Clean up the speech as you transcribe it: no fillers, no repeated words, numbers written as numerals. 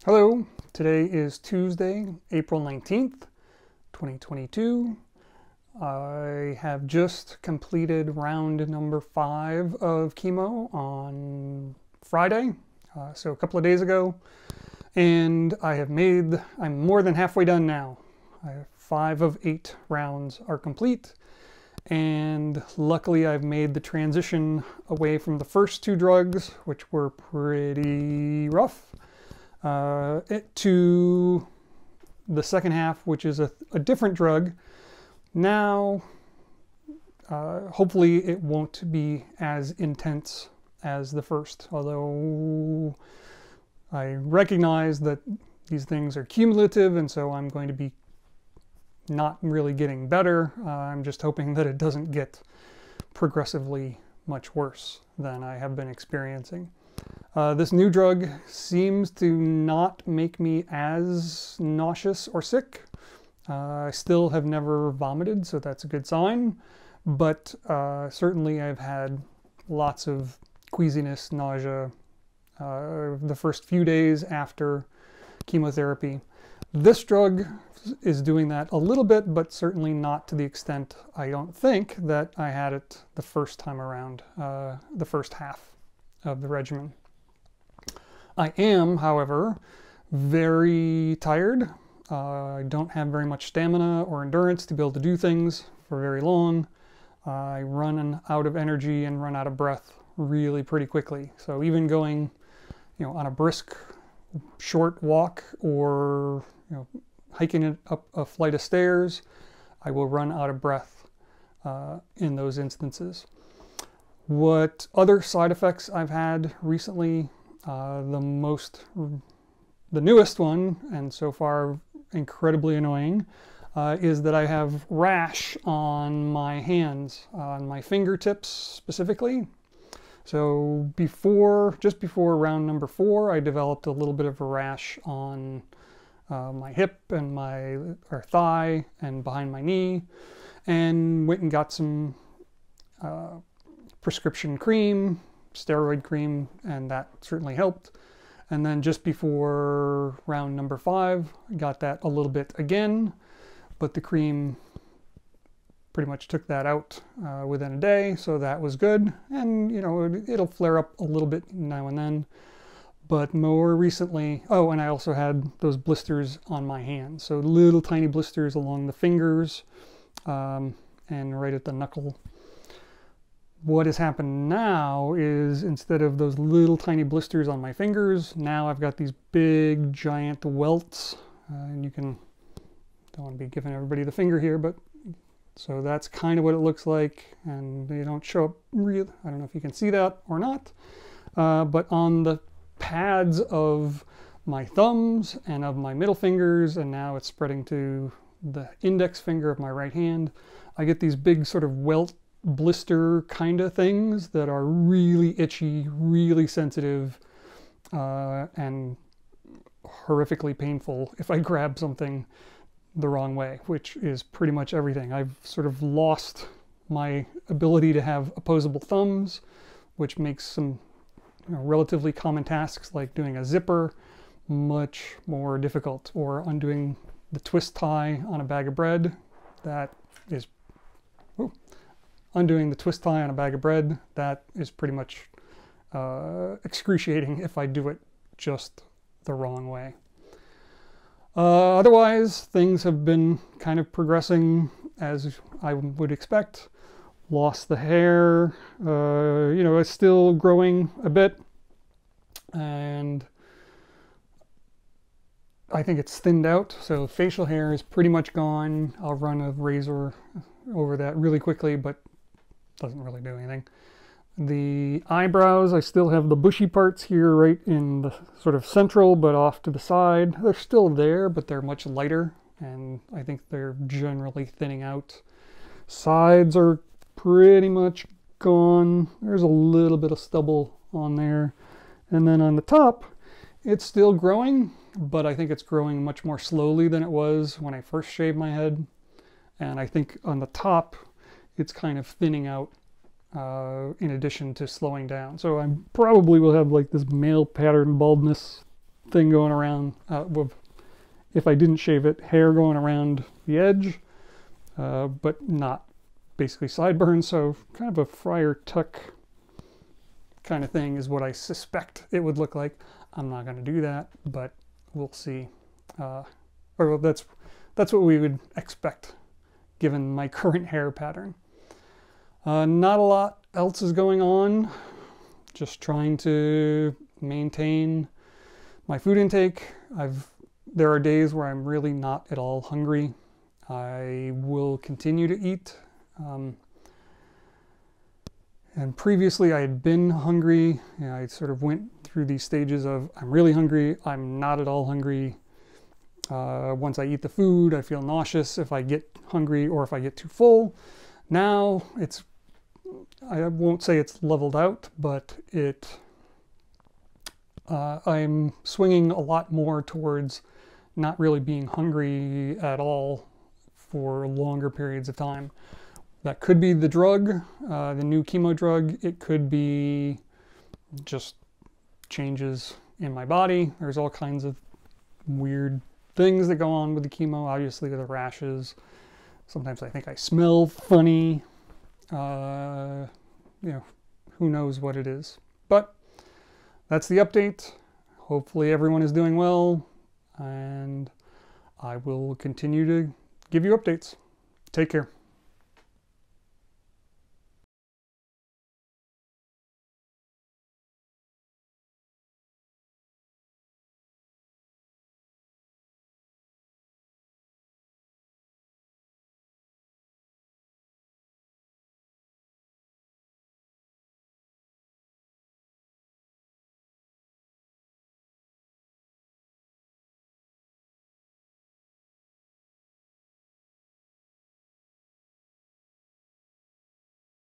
Hello, today is Tuesday, April 19th, 2022. I have just completed round number 5 of chemo on Friday, so a couple of days ago, and I'm more than halfway done now. 5 of 8 rounds are complete, and luckily I've made the transition away from the first 2 drugs, which were pretty rough, to the second half, which is a different drug. Now, hopefully it won't be as intense as the first, although I recognize that these things are cumulative, and so I'm going to be not really getting better. I'm just hoping that it doesn't get progressively much worse than I have been experiencing. This new drug seems to not make me as nauseous or sick. I still have never vomited, so that's a good sign. But certainly I've had lots of queasiness, nausea, the first few days after chemotherapy. This drug is doing that a little bit, but certainly not to the extent, I don't think, that I had it the first time around, the first half of the regimen. I am, however, very tired. I don't have very much stamina or endurance to be able to do things for very long. I run out of energy and run out of breath really pretty quickly. So even going, on a brisk, short walk or, hiking it up a flight of stairs, I will run out of breath in those instances. What other side effects I've had recently? The newest one, and so far incredibly annoying, is that I have rash on my hands, on my fingertips specifically. So just before round number 4, I developed a little bit of a rash on my hip and my thigh and behind my knee, and went and got some prescription cream, steroid cream, and that certainly helped. And then just before round number 5, I got that a little bit again, but the cream pretty much took that out within a day, so that was good. And it'll flare up a little bit now and then, but more recently, and I also had those blisters on my hands, so little tiny blisters along the fingers and right at the knuckle. What has happened now is, instead of those little tiny blisters on my fingers, now I've got these big giant welts, and don't want to be giving everybody the finger here, but so that's kind of what it looks like, and they don't show up real. I don't know if you can see that or not, but on the pads of my thumbs and of my middle fingers, and now it's spreading to the index finger of my right hand, I get these big sort of welt blister kind of things that are really itchy, really sensitive, and horrifically painful if I grab something the wrong way, which is pretty much everything. I've sort of lost my ability to have opposable thumbs, which makes some relatively common tasks like doing a zipper much more difficult, or undoing the twist tie on a bag of bread. Undoing the twist tie on a bag of bread, that is pretty much excruciating if I do it just the wrong way. Otherwise, things have been kind of progressing as I would expect. Lost the hair, it's still growing a bit, and I think it's thinned out, so facial hair is pretty much gone. I'll run a razor over that really quickly, but doesn't really do anything. The eyebrows, I still have the bushy parts here right in the sort of central, but off to the side. They're still there, but they're much lighter, and I think they're generally thinning out. Sides are pretty much gone. There's a little bit of stubble on there. And then on the top, it's still growing, but I think it's growing much more slowly than it was when I first shaved my head. And I think on the top, it's kind of thinning out in addition to slowing down. So I probably will have like this male pattern baldness thing going around, if I didn't shave it, hair going around the edge, but not basically sideburns. So kind of a Friar Tuck kind of thing is what I suspect it would look like. I'm not going to do that, but we'll see. Or that's what we would expect given my current hair pattern. Not a lot else is going on. Just trying to maintain my food intake. There are days where I'm really not at all hungry. I will continue to eat. And previously I had been hungry. You know, I sort of went through these stages of I'm really hungry, I'm not at all hungry. Once I eat the food, I feel nauseous if I get hungry or if I get too full. Now I won't say it's leveled out, but I'm swinging a lot more towards not really being hungry at all for longer periods of time. That could be the drug, the new chemo drug. It could be just changes in my body. There's all kinds of weird things that go on with the chemo. Obviously the rashes. Sometimes I think I smell funny. You know, who knows what it is. But that's the update. Hopefully everyone is doing well, and I will continue to give you updates. Take care.